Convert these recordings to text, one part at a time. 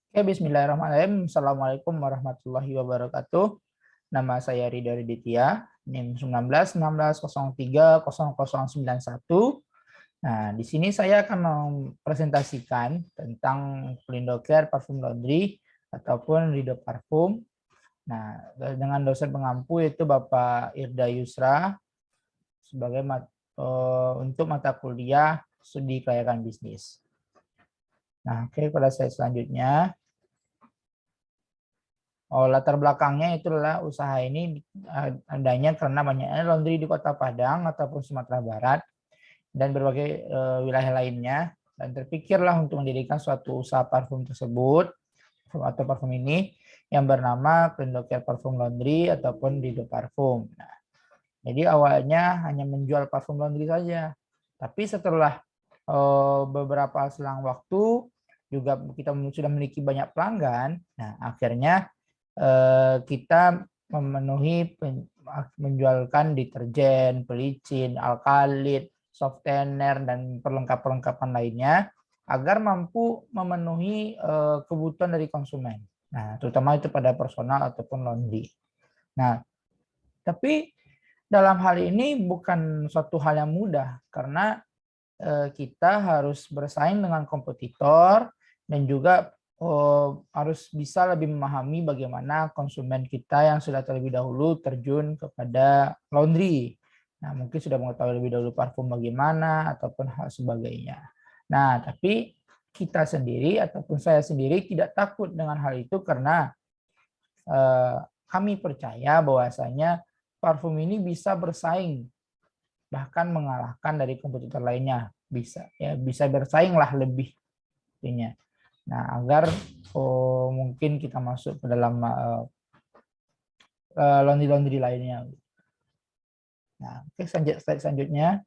Oke, bismillahirrahmanirrahim. Assalamualaikum warahmatullahi wabarakatuh. Nama saya Ridho Riditya, NIM 1916030091. Nah, di sini saya akan mempresentasikan tentang Pelindo Care Parfum Laundry ataupun Ridho Parfum. Nah, dengan dosen pengampu itu Bapak Irda Yusra sebagai untuk mata kuliah studi kelayakan bisnis. Nah, oke, pada slide selanjutnya. Latar belakangnya itu adalah usaha ini adanya karena banyaknya laundry di Kota Padang ataupun Sumatera Barat dan berbagai wilayah lainnya, dan terpikirlah untuk mendirikan suatu usaha parfum tersebut atau parfum ini yang bernama Pelindo Care Parfum Laundry ataupun Ridho Parfum. Nah, jadi awalnya hanya menjual parfum laundry saja, tapi setelah beberapa selang waktu juga kita sudah memiliki banyak pelanggan. Nah, akhirnya kita memenuhi menjualkan deterjen, pelicin, alkalit, softener, dan perlengkapan lainnya agar mampu memenuhi kebutuhan dari konsumen. Nah, terutama itu pada personal ataupun laundry. Nah, tapi dalam hal ini bukan suatu hal yang mudah karena kita harus bersaing dengan kompetitor dan juga harus bisa lebih memahami bagaimana konsumen kita yang sudah terlebih dahulu terjun kepada laundry. Nah, mungkin sudah mengetahui lebih dahulu parfum bagaimana ataupun hal sebagainya. Nah, tapi kita sendiri ataupun saya sendiri tidak takut dengan hal itu karena kami percaya bahwasanya parfum ini bisa bersaing, bahkan mengalahkan dari kompetitor lainnya, bisa bersaing lah lebih intinya. Nah, agar mungkin kita masuk ke dalam laundry lainnya. Nah, oke, slide selanjutnya.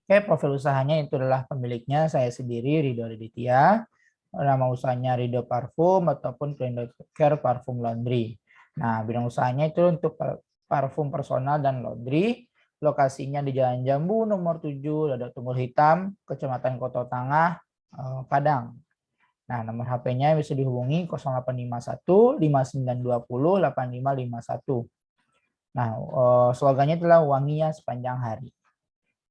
Oke, profil usahanya itu adalah pemiliknya saya sendiri, Ridho Riditya. Nama usahanya Ridho Parfum ataupun Pelindo Care Parfum Laundry. Nah, bidang usahanya itu untuk parfum personal dan laundry. Lokasinya di Jalan Jambu nomor 7, Ladang Tunggul Hitam, Kecamatan Kota Tangah, Padang. Nah, nomor HP-nya bisa dihubungi 0851 5920 8551. Nah, slogannya adalah wanginya sepanjang hari.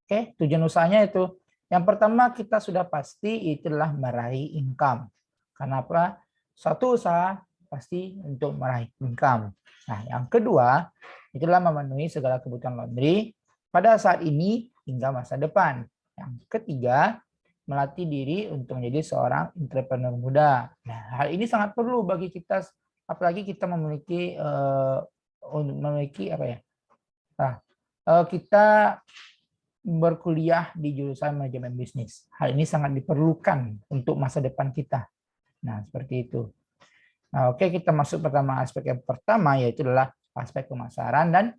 Oke, tujuan usahanya itu yang pertama kita sudah pasti itulah meraih income. Kenapa? Suatu usaha pasti untuk meraih income. Nah, yang kedua itulah memenuhi segala kebutuhan laundry pada saat ini hingga masa depan. Yang ketiga, melatih diri untuk menjadi seorang entrepreneur muda. Nah, hal ini sangat perlu bagi kita, apalagi kita memiliki apa ya? Nah, kita berkuliah di jurusan manajemen bisnis. Hal ini sangat diperlukan untuk masa depan kita. Nah, seperti itu. Nah, oke, kita masuk pertama aspek yang pertama, yaitu adalah aspek pemasaran dan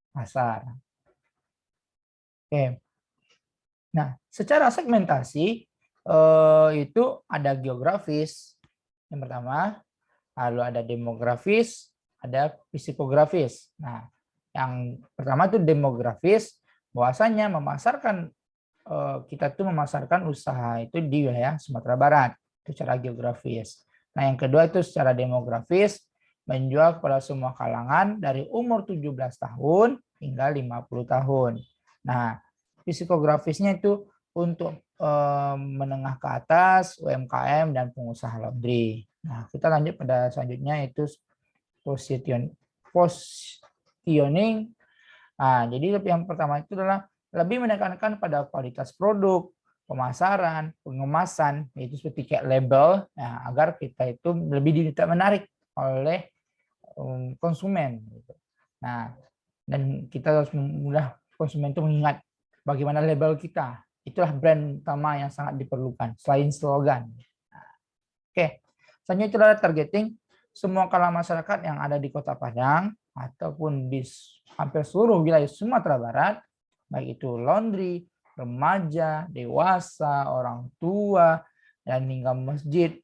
pasar. Oke. Nah, secara segmentasi itu ada geografis yang pertama, lalu ada demografis, ada psikografis. Nah, yang pertama itu demografis, bahwasanya memasarkan kita tuh memasarkan usaha itu di wilayah Sumatera Barat, itu secara geografis. Nah, yang kedua itu secara demografis, menjual kepada semua kalangan dari umur 17 tahun hingga 50 tahun. Nah, psikografisnya itu untuk menengah ke atas, UMKM, dan pengusaha laundry. Nah, kita lanjut pada selanjutnya itu positioning. Nah, jadi yang pertama itu adalah lebih menekankan pada kualitas produk, pemasaran, pengemasan, yaitu seperti kayak label, nah, agar kita itu lebih menarik oleh konsumen. Nah, dan kita harus mudah konsumen itu mengingat bagaimana label kita. Itulah brand utama yang sangat diperlukan, selain slogan. Nah, oke, selanjutnya itu adalah targeting semua kalangan masyarakat yang ada di Kota Padang ataupun di hampir seluruh wilayah Sumatera Barat, baik itu laundry, remaja, dewasa, orang tua, dan hingga masjid,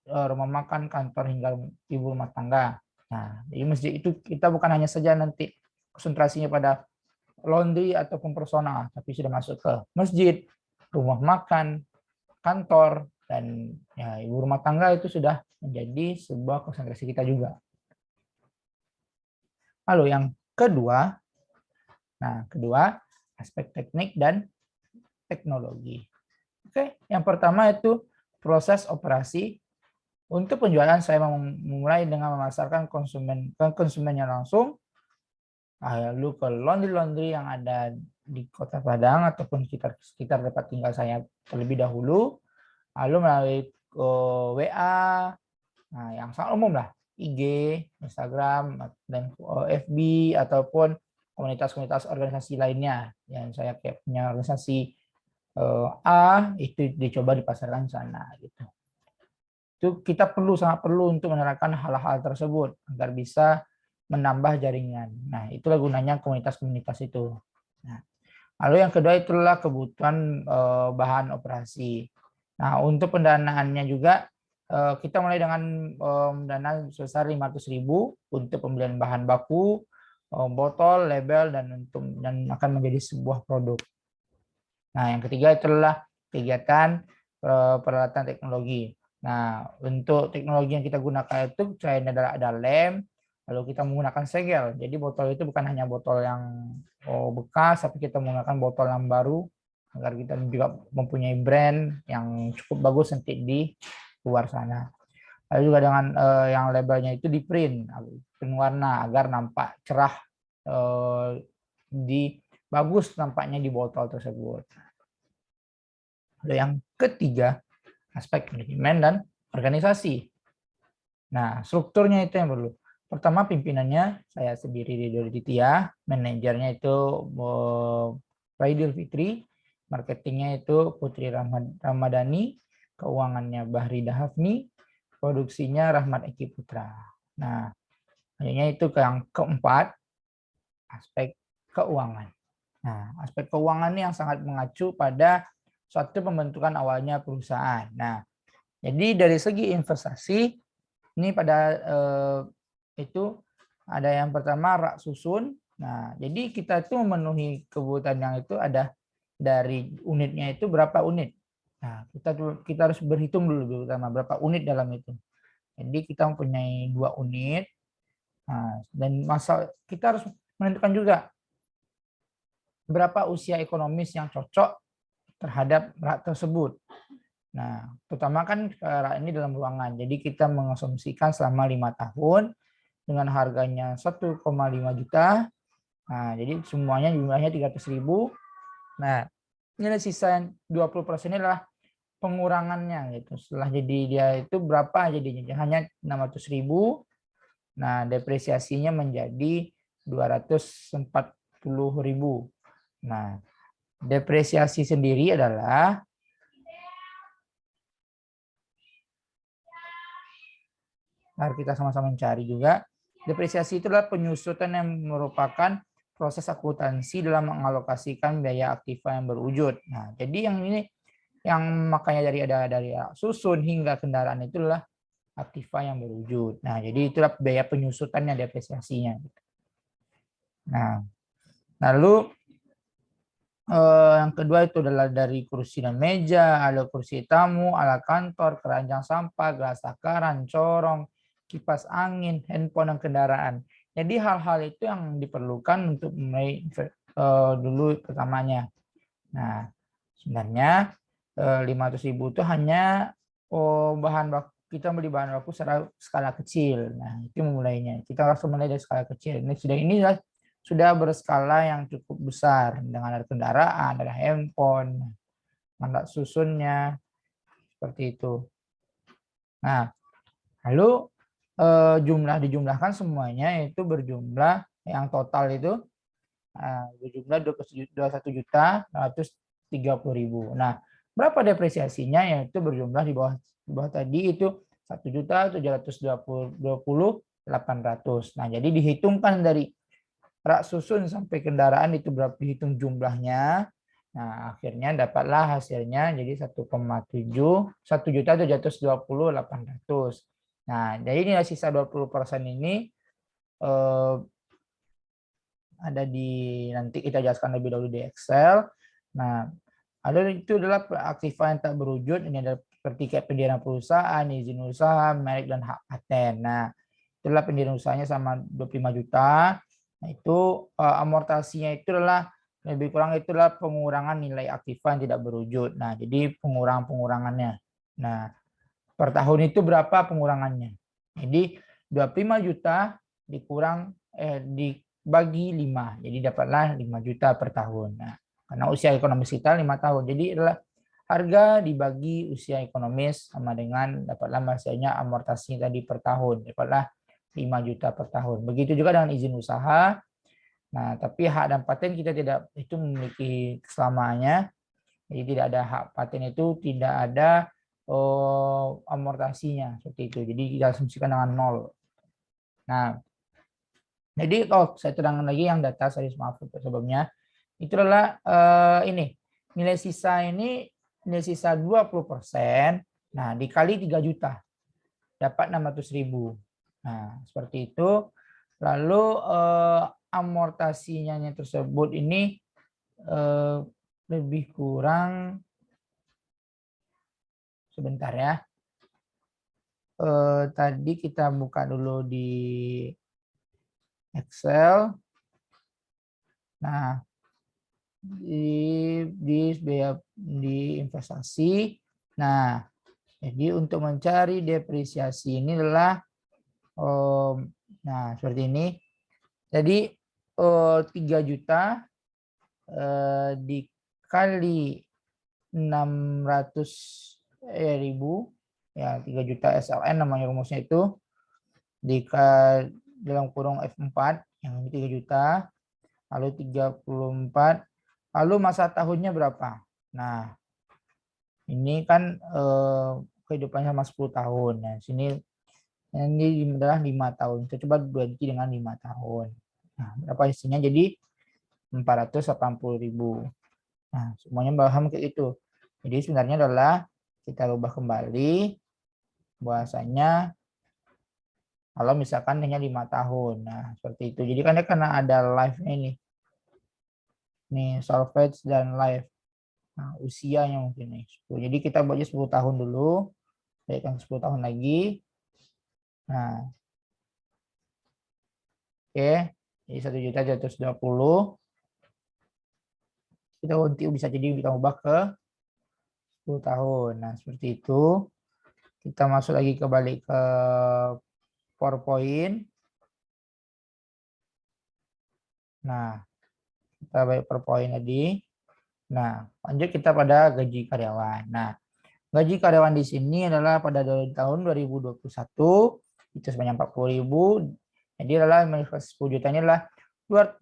rumah makan, kantor, hingga ibu rumah tangga. Nah, di masjid itu kita bukan hanya saja nanti konsentrasinya pada laundry ataupun personal, tapi sudah masuk ke masjid, rumah makan, kantor, dan ya ibu rumah tangga itu sudah menjadi sebuah konsentrasi kita juga. Lalu yang kedua, aspek teknik dan teknologi. Oke, yang pertama itu proses operasi. Untuk penjualan saya memulai dengan memasarkan ke konsumennya langsung, lalu ke laundry yang ada di Kota Padang ataupun sekitar tempat tinggal saya terlebih dahulu, lalu melalui WA, nah yang sangat umum lah, IG, Instagram, dan FB ataupun komunitas-komunitas organisasi lainnya. Yang saya kayak punya organisasi A, itu dicoba dipasarkan sana gitu. Itu kita sangat perlu untuk menerapkan hal-hal tersebut agar bisa menambah jaringan. Nah, itulah gunanya komunitas-komunitas itu. Nah, lalu yang kedua itulah kebutuhan bahan operasi. Nah, untuk pendanaannya juga kita mulai dengan dana sebesar 500.000 untuk pembelian bahan baku, botol, label, dan akan menjadi sebuah produk. Nah, yang ketiga itulah kegiatan peralatan teknologi. Nah, untuk teknologi yang kita gunakan itu selain ada lem, lalu kita menggunakan segel. Jadi botol itu bukan hanya botol yang bekas, tapi kita menggunakan botol yang baru agar kita juga mempunyai brand yang cukup bagus nanti di luar sana. Lalu juga dengan yang labelnya itu di print warna agar nampak cerah, bagus nampaknya di botol tersebut. Lalu yang ketiga, aspek manajemen dan organisasi. Nah, strukturnya itu yang perlu. Pertama, pimpinannya saya sendiri di Ditya, manajernya itu Raidil Fitri, marketingnya itu Putri Ramadhani, keuangannya Bahri Dahafni, produksinya Rahmat Eki Putra. Nah, akhirnya itu yang keempat, aspek keuangan. Nah, aspek keuangan ini yang sangat mengacu pada suatu pembentukan awalnya perusahaan. Nah, jadi dari segi investasi, ini pada itu ada yang pertama rak susun. Nah, jadi kita itu memenuhi kebutuhan yang itu ada dari unitnya itu berapa unit. Nah, kita harus berhitung dulu pertama berapa unit dalam itu. Jadi kita mempunyai 2 unit. Nah, dan kita harus menentukan juga berapa usia ekonomis yang cocok terhadap rak tersebut. Nah, terutama kan rak ini dalam ruangan. Jadi kita mengasumsikan selama 5 tahun dengan harganya 1,5 juta. Nah, jadi semuanya jumlahnya 300.000. Nah, nilai sisa 20% adalah pengurangannya gitu. Setelah jadi dia itu berapa jadinya? Hanya 600.000. Nah, depresiasinya menjadi 240.000. Nah, depresiasi sendiri adalah mari kita sama-sama mencari juga. Depresiasi itu adalah penyusutan yang merupakan proses akuntansi dalam mengalokasikan biaya aktiva yang berwujud. Nah, jadi yang ini yang makanya dari susun hingga kendaraan itulah aktiva yang berwujud. Nah, jadi itulah biaya penyusutannya, depresiasinya. Nah, lalu yang kedua itu adalah dari kursi dan meja, ada kursi tamu, alat kantor, keranjang sampah, gelas takaran, corong, kipas angin, handphone, dan kendaraan. Jadi hal-hal itu yang diperlukan untuk mulai dulu pertamanya. Nah, sebenarnya 500.000 itu hanya bahan baku, kita beli bahan baku secara skala kecil. Nah, itu memulainya. Kita harus mulai dari skala kecil. Ini sudah berskala yang cukup besar dengan ada kendaraan, ada handphone, alat susunnya seperti itu. Nah, lalu dijumlahkan semuanya itu berjumlah yang total itu berjumlah 21.230.000. Nah, berapa depresiasinya? Yaitu berjumlah di bawah tadi itu 1.720.800. Nah, jadi dihitungkan dari rak susun sampai kendaraan itu berapa dihitung jumlahnya. Nah, akhirnya dapatlah hasilnya jadi 1.720.800. Nah, jadi nilai sisa 20% ini ada nanti kita jelaskan lebih dahulu di Excel. Nah, ada itu adalah aktiva yang tak berwujud. Ini adalah seperti kayak pendirian perusahaan, izin usaha, merek dan hak paten. Nah, itulah pendirian usahanya sama 25 juta. Nah, itu amortasinya itu adalah lebih kurang itulah pengurangan nilai aktiva yang tidak berwujud. Nah, jadi pengurangannya. Nah, per tahun itu berapa pengurangannya? Jadi 25 juta dibagi 5. Jadi dapatlah 5 juta per tahun. Nah, karena usia ekonomis kita 5 tahun. Jadi adalah harga dibagi usia ekonomis sama dengan dapatlah maksudnya amortasi tadi per tahun. Dapatlah 5 juta per tahun. Begitu juga dengan izin usaha. Nah, tapi hak dan paten kita tidak itu memiliki selamaannya. Jadi tidak ada hak paten itu tidak ada amortasinya seperti itu. Jadi kita asumsikan dengan 0. Nah, jadi saya terangkan lagi yang data saya maaf sebelumnya. Itu adalah ini nilai sisa 20%. Nah, dikali 3 juta dapat 600.000. Nah, seperti itu. Lalu amortasinya tersebut ini lebih kurang sebentar ya. Tadi kita buka dulu di Excel. Nah, di investasi. Nah, jadi untuk mencari depresiasi ini adalah nah seperti ini. Jadi 3 juta dikali 600.000 ya 3 juta SLN namanya rumusnya itu dikali dalam kurung F4 yang 3 juta lalu 34 lalu masa tahunnya berapa. Nah ini kan kehidupannya sama 10 tahun. Nah sini ini adalah 5 tahun. Kita coba ganti dengan 5 tahun. Nah berapa isinya jadi 480.000. Nah semuanya paham kayak itu. Jadi sebenarnya adalah kita rubah kembali bahwasanya kalau misalkan hanya 5 tahun. Nah, seperti itu. Jadi karena ada live-nya ini. Nih, salvage dan live. Nah, usianya mungkin nih. Jadi kita buatnya 10 tahun dulu. Baikkan 10 tahun lagi. Nah. Oke. Jadi 1.120. Kita ganti bisa jadi kita ubah ke 10 tahun. Nah, seperti itu. Kita masuk lagi kembali ke PowerPoint. Nah, kita balik PowerPoint tadi. Nah, lanjut kita pada gaji karyawan. Nah, gaji karyawan di sini adalah pada tahun 2021 itu sebanyak 40.000. Jadi adalah 10 juta ini adalah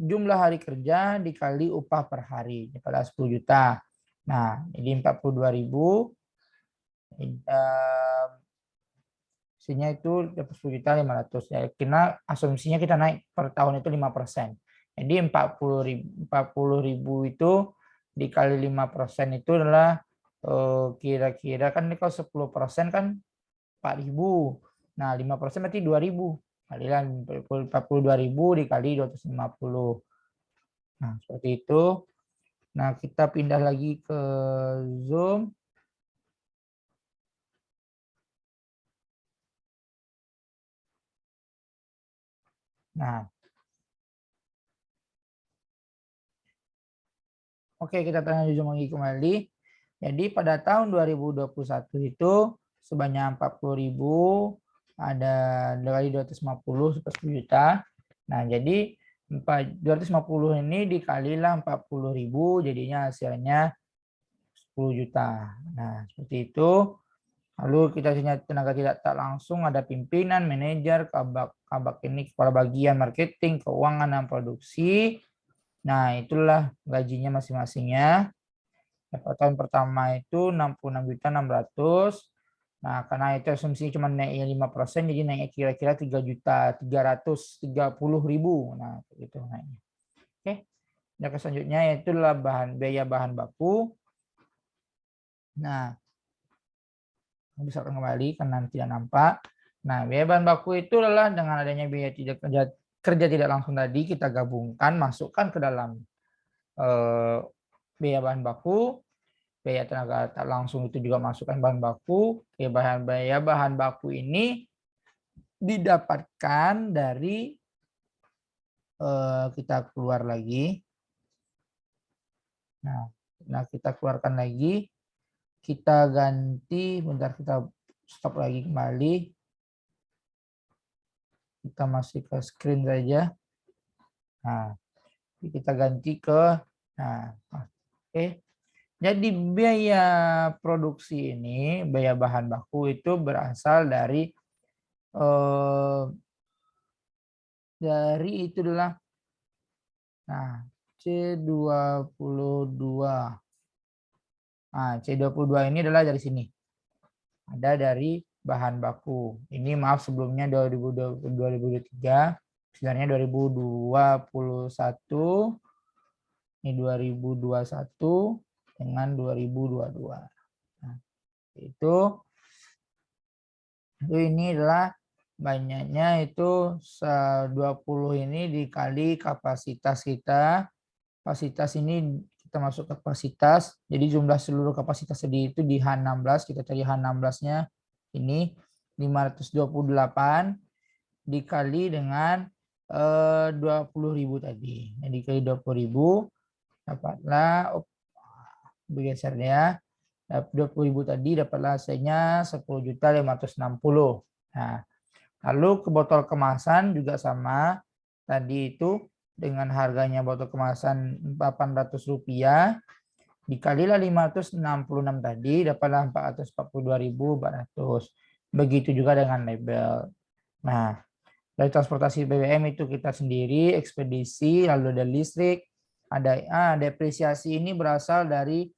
jumlah hari kerja dikali upah per hari pada 10 juta. Nah, jadi 42.000. Isinya itu 10.500.000 ya. Karena asumsinya kita naik per tahun itu 5%. Jadi 40.000 itu dikali 5% itu adalah kira-kira kan kalau 10% kan 4.000. Nah, 5% berarti 2.000. Kalilah 42.000 dikali 250. Nah, seperti itu. Nah, kita pindah lagi ke Zoom. Nah, oke, kita tanya Zoom lagi kembali. Jadi pada tahun 2021 itu sebanyak 40.000 ada dari 250 10 juta. Nah, jadi 250 ini dikalilah 40.000 jadinya hasilnya 10 juta. Nah, seperti itu. Lalu kita punya tenaga tidak tak langsung ada pimpinan, manajer, kabak ini kepala bagian marketing, keuangan dan produksi. Nah, itulah gajinya masing-masingnya. Tahun pertama itu 66.600. Nah, karena itu asumsi cuma naiknya 5%, jadi naiknya kira-kira 3.330.000. Nah, itu naiknya. Oke. Yang selanjutnya yaitu biaya bahan baku. Nah, bisa kembali karena tidak nampak. Nah, biaya bahan baku itu adalah dengan adanya biaya kerja tidak langsung tadi kita gabungkan, masukkan ke dalam biaya bahan baku. biaya tenaga tak langsung itu juga masukkan bahan baku. Biaya bahan baku ini didapatkan dari kita keluar lagi. Nah, kita keluarkan lagi. Kita ganti, bentar kita stop lagi kembali. Kita masih ke screen saja. Nah, kita ganti ke, nah, oke. Jadi biaya produksi ini, biaya bahan baku itu berasal dari itu adalah, nah, C22. Nah, C22 ini adalah dari sini. Ada dari bahan baku. Ini maaf sebelumnya 2023, sebenarnya 2021, ini 2021 dengan 2022. Nah, itu ini adalah banyaknya itu 20 ini dikali kapasitas kita. Kapasitas ini kita masuk ke kapasitas. Jadi jumlah seluruh kapasitas tadi itu di H16, kita cari H16-nya ini 528 dikali dengan 20.000 tadi. Jadi dikali 20.000 dapatlah bergeser ya. 20.000 tadi dapatlah hasilnya 10.560. Nah, lalu ke botol kemasan juga sama. Tadi itu dengan harganya botol kemasan Rp800 dikalilah 566 tadi dapatlah 442.400. Begitu juga dengan label. Nah, dari transportasi BBM itu kita sendiri, ekspedisi, lalu ada listrik, ada depresiasi ini berasal dari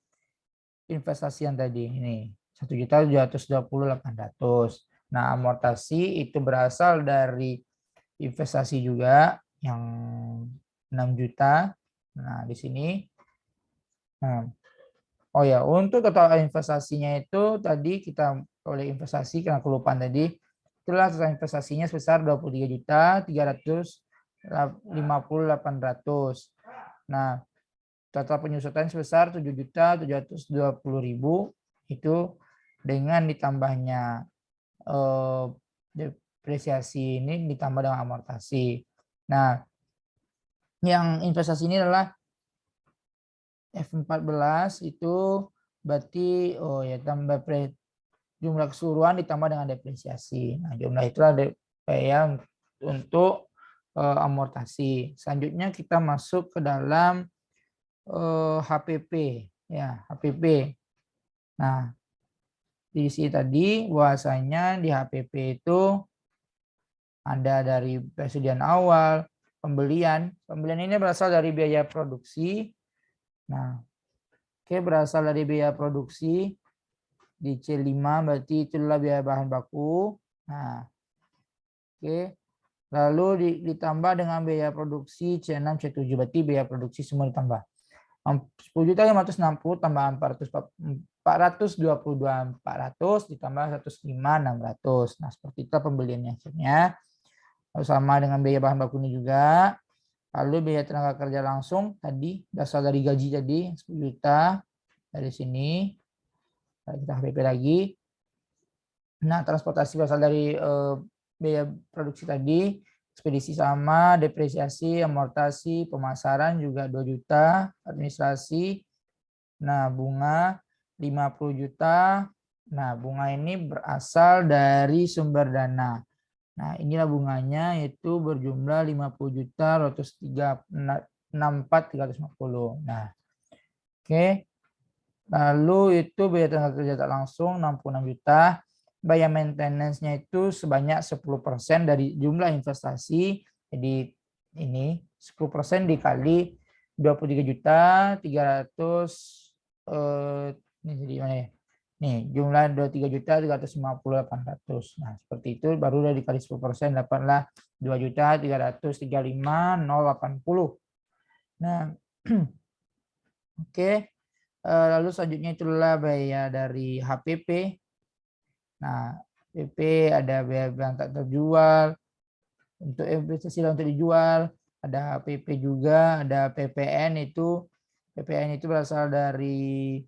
investasi yang tadi ini 1.720.800. Nah, amortasi itu berasal dari investasi juga yang 6 juta. Nah, di sini. Nah, oh ya, untuk total investasinya itu tadi kita oleh investasi karena kelupaan tadi, itulah total investasinya sebesar 23.350.800. Nah, total penyusutan sebesar 7.720.000 itu dengan ditambahnya depresiasi ini ditambah dengan amortasi. Nah, yang investasi ini adalah F14 itu berarti tambah jumlah keseluruhan ditambah dengan depresiasi. Nah, jumlah itulah biaya untuk amortasi. Selanjutnya kita masuk ke dalam HPP ya, HPP. Nah, di sini tadi bahwasanya di HPP itu ada dari persediaan awal, pembelian ini berasal dari biaya produksi. Nah, berasal dari biaya produksi di C5 berarti itulah biaya bahan baku. Nah, lalu ditambah dengan biaya produksi C6 C7 berarti biaya produksi semua ditambah. 10.560 tambah 422.400 ditambah 105.600. Nah, seperti itu pembeliannya akhirnya. Lalu sama dengan biaya bahan bakunya juga. Lalu biaya tenaga kerja langsung tadi berasal dari gaji tadi 10 juta dari sini. Kita HPP lagi. Nah, transportasi berasal dari biaya produksi tadi. Ekspedisi sama, depresiasi, amortasi, pemasaran juga 2 juta, administrasi. Nah, bunga 50 juta. Nah, bunga ini berasal dari sumber dana. Nah, inilah bunganya yaitu berjumlah 50 juta 164.350. Nah, lalu itu biaya tenaga kerja tak langsung 66 juta. Biaya maintenance-nya itu sebanyak 10% dari jumlah investasi. Jadi ini 10% dikali 23.300 ini jadi mana ya? Nih, jumlah 23.350.800. Nah, seperti itu baru udah dikali 10% dapatlah 2.335.080. Nah, lalu selanjutnya itulah biaya dari HPP. Nah, PP ada biaya yang tak terjual, untuk investasi untuk dijual, ada PP juga, ada PPN itu berasal dari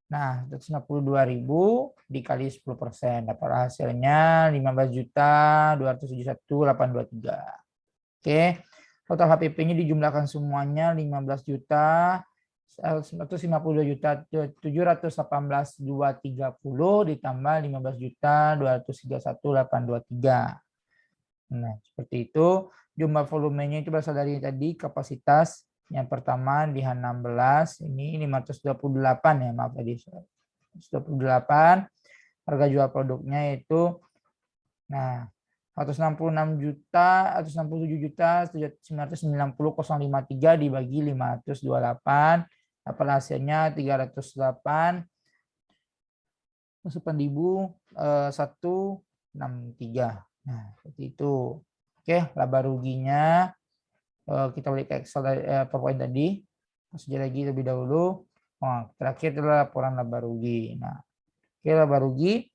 Nah, 152.000 dikali 10%. Dapat hasilnya 15.271.823. Oke. Total HPP-nya dijumlahkan semuanya 15.152.718.230 ditambah 15.231.823. Nah, seperti itu. Jumlah volumenya itu berasal dari tadi kapasitas yang pertama di H16 ini 528 ya, maaf tadi 128. Harga jual produknya itu 167.990.053 dibagi 528 dapat hasilnya 308.163. Nah, seperti itu. Oke, laba ruginya kita balik ke Excel PowerPoint tadi. Masuk lagi lebih dahulu. Terakhir adalah laporan laba rugi. Nah, oke, laba rugi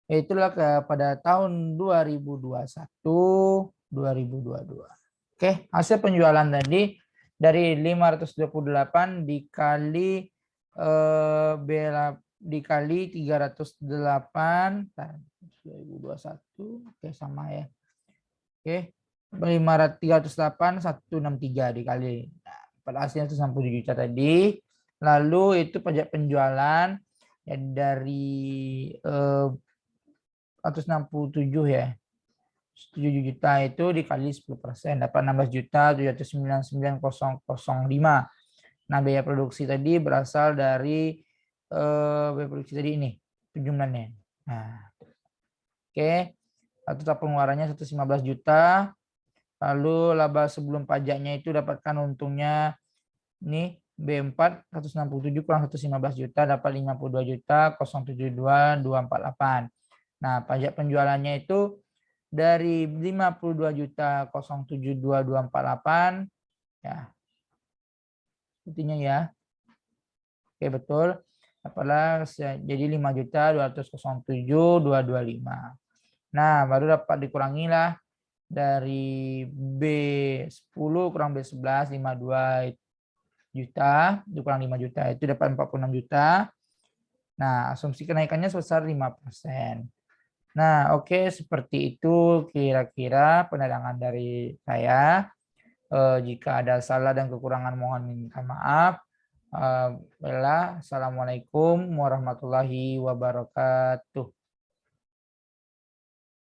itulah pada tahun 2021-2022. Oke, hasil penjualan tadi dari 528 dikali dikali 308 2021. Oke, sama ya. Oke. 308 163 dikali. Nah, pada hasilnya 160 juta tadi. Lalu itu pajak penjualan ya dari 167 ya. 7 juta itu dikali 10%, dapat 16.799.005. Nah, biaya produksi tadi berasal dari biaya produksi tadi ini jumlahnya. Nah, oke. Total pengeluarannya 115 juta. Lalu laba sebelum pajaknya itu dapatkan untungnya ini B4 167 kurang 115 juta dapat 52 juta 072.248. Nah, pajak penjualannya itu dari 52 juta 072.248 ya. Sepertinya ya. Oke, betul. Apalah jadi 5 juta 207.225. Nah, baru dapat dikurangi lah dari B10 kurang B11 52 juta dikurang 5 juta itu dapat 46 juta. Nah, asumsi kenaikannya sebesar 5%. Nah, oke, seperti itu kira-kira penerangan dari saya. Jika ada salah dan kekurangan mohon minta maaf. Assalamualaikum warahmatullahi wabarakatuh.